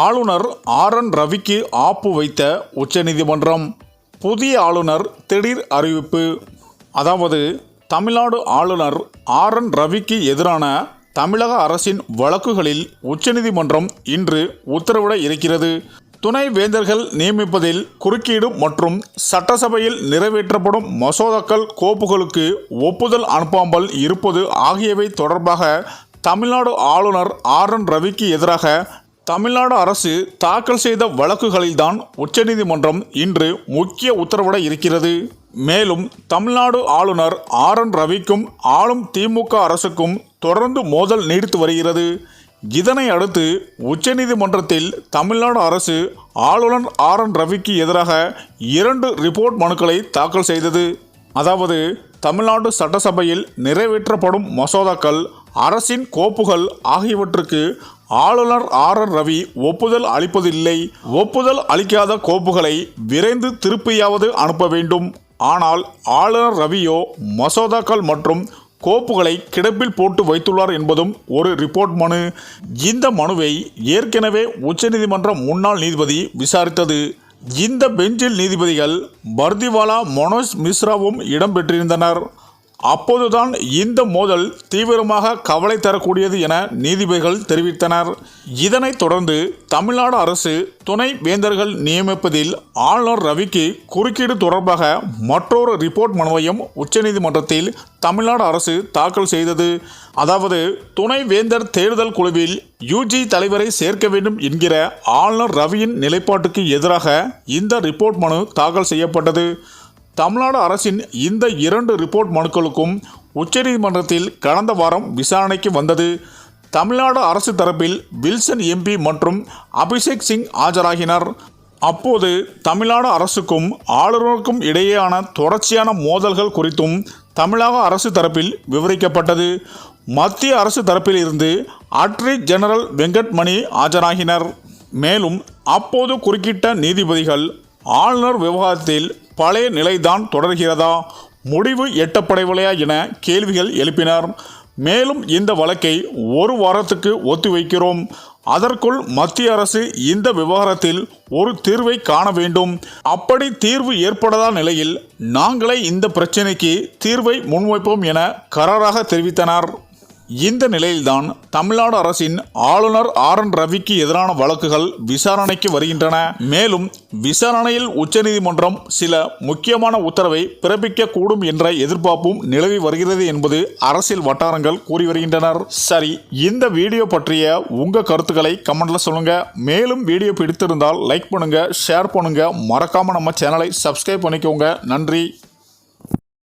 ஆளுநர் ஆர்.என். ரவிக்கு ஆப்பு வைத்த உச்சநீதிமன்றம். புதிய ஆளுநர் திடீர் அறிவிப்பு. அதாவது தமிழ்நாடு ஆளுநர் ஆர்.என். ரவிக்கு எதிரான தமிழக அரசின் வழக்குகளில் உச்சநீதிமன்றம் இன்று உத்தரவிட இருக்கிறது. துணை வேந்தர்கள் நியமிப்பதில் குறுக்கீடு மற்றும் சட்டசபையில் நிறைவேற்றப்படும் மசோதாக்கள் கோப்புகளுக்கு ஒப்புதல் அனுப்பாமல் இருப்பது ஆகியவை தொடர்பாக தமிழ்நாடு ஆளுநர் ஆர்.என். ரவிக்கு எதிராக தமிழ்நாடு அரசு தாக்கல் செய்த வழக்குகளில்தான் உச்சநீதிமன்றம் இன்று முக்கிய உத்தரவிட இருக்கிறது. மேலும் தமிழ்நாடு ஆளுநர் ஆர்.என். ரவிக்கும் ஆளும் திமுக அரசுக்கும் தொடர்ந்து மோதல் நீடித்து வருகிறது. இதனை அடுத்து உச்சநீதிமன்றத்தில் தமிழ்நாடு அரசு ஆளுநர் ஆர்.என். ரவிக்கு எதிராக 2 ரிப்போர்ட் மனுக்களை தாக்கல் செய்தது. அதாவது தமிழ்நாடு சட்டசபையில் நிறைவேற்றப்படும் மசோதாக்கள், அரசின் கோப்புகள் ஆகியவற்றுக்கு ஆளுநர் ஆர்.என். ரவி ஒப்புதல் அளிப்பதில்லை. ஒப்புதல் அளிக்காத கோப்புகளை விரைந்து திருப்பியாவது அனுப்ப வேண்டும். ஆனால் ஆளுநர் ரவியோ மசோதாக்கள் மற்றும் கோப்புகளை கிடப்பில் போட்டு வைத்துள்ளார் என்பதும் ஒரு ரிப்போர்ட் மனு. இந்த மனுவை ஏற்கனவே உச்சநீதிமன்ற முன்னாள் நீதிபதி விசாரித்தது. இந்த பெஞ்சில் நீதிபதிகள் பர்திவாலா, மனோஜ் மிஸ்ராவும் இடம்பெற்றிருந்தனர். அப்போதுதான் இந்த மோதல் தீவிரமாக கவலை தரக்கூடியது என நீதிபதிகள் தெரிவித்தனர். இதனைத் தொடர்ந்து தமிழ்நாடு அரசு துணை வேந்தர்கள் நியமிப்பதில் ஆளுநர் ரவிக்கு குறுக்கீடு தொடர்பாக மற்றொரு ரிப்போர்ட் மனுவையும் உச்சநீதிமன்றத்தில் தமிழ்நாடு அரசு தாக்கல் செய்தது. அதாவது துணை வேந்தர் தேர்தல் குழுவில் யுஜி தலைவரை சேர்க்க வேண்டும் என்கிற ஆளுநர் ரவியின் நிலைப்பாட்டுக்கு எதிராக இந்த ரிப்போர்ட் மனு தாக்கல் செய்யப்பட்டது. தமிழ்நாடு அரசின் இந்த 2 ரிப்போர்ட் மனுக்களுக்கும் உச்சநீதிமன்றத்தில் கடந்த வாரம் விசாரணைக்கு வந்தது. தமிழ்நாடு அரசு தரப்பில் வில்சன் எம்பி மற்றும் அபிஷேக் சிங் ஆஜராகினர். அப்போது தமிழ்நாடு அரசுக்கும் ஆளுநருக்கும் இடையேயான தொடர்ச்சியான மோதல்கள் குறித்தும் தமிழக அரசு தரப்பில் விவரிக்கப்பட்டது. மத்திய அரசு தரப்பில் இருந்து அட்ரி ஜெனரல் வெங்கட்மணி ஆஜராகினர். மேலும் அப்போது குறுக்கிட்ட நீதிபதிகள் ஆளுநர் விவகாரத்தில் பழைய நிலைதான் தொடர்கிறதா, முடிவு எட்டப்படவில்லையா என கேள்விகள் எழுப்பினர். மேலும் இந்த வழக்கை 1 வாரத்துக்கு ஒத்திவைக்கிறோம். அதற்குள் மத்திய அரசு இந்த விவகாரத்தில் ஒரு தீர்வை காண வேண்டும். அப்படி தீர்வு ஏற்படாத நிலையில் நாங்களே இந்த பிரச்சினைக்கு தீர்வை முன்வைப்போம் என கராராக தெரிவித்தனர். இந்த நிலையில்தான் தமிழ்நாடு அரசின் ஆளுநர் ஆர்.என். ரவிக்கு எதிரான வழக்குகள் விசாரணைக்கு வருகின்றன. மேலும் விசாரணையில் உச்சநீதிமன்றம் சில முக்கியமான உத்தரவை பிறப்பிக்க கூடும் என்ற எதிர்பார்ப்பும் நிலவி வருகிறது என்பது அரசியல் வட்டாரங்கள் கூறி வருகின்றனர். சரி, இந்த வீடியோ பற்றிய உங்க கருத்துக்களை கமெண்ட்ல சொல்லுங்க. மேலும் வீடியோ பிடித்திருந்தால் லைக் பண்ணுங்க, ஷேர் பண்ணுங்க, மறக்காம நம்ம சேனலை சப்ஸ்கிரைப் பண்ணிக்கோங்க. நன்றி.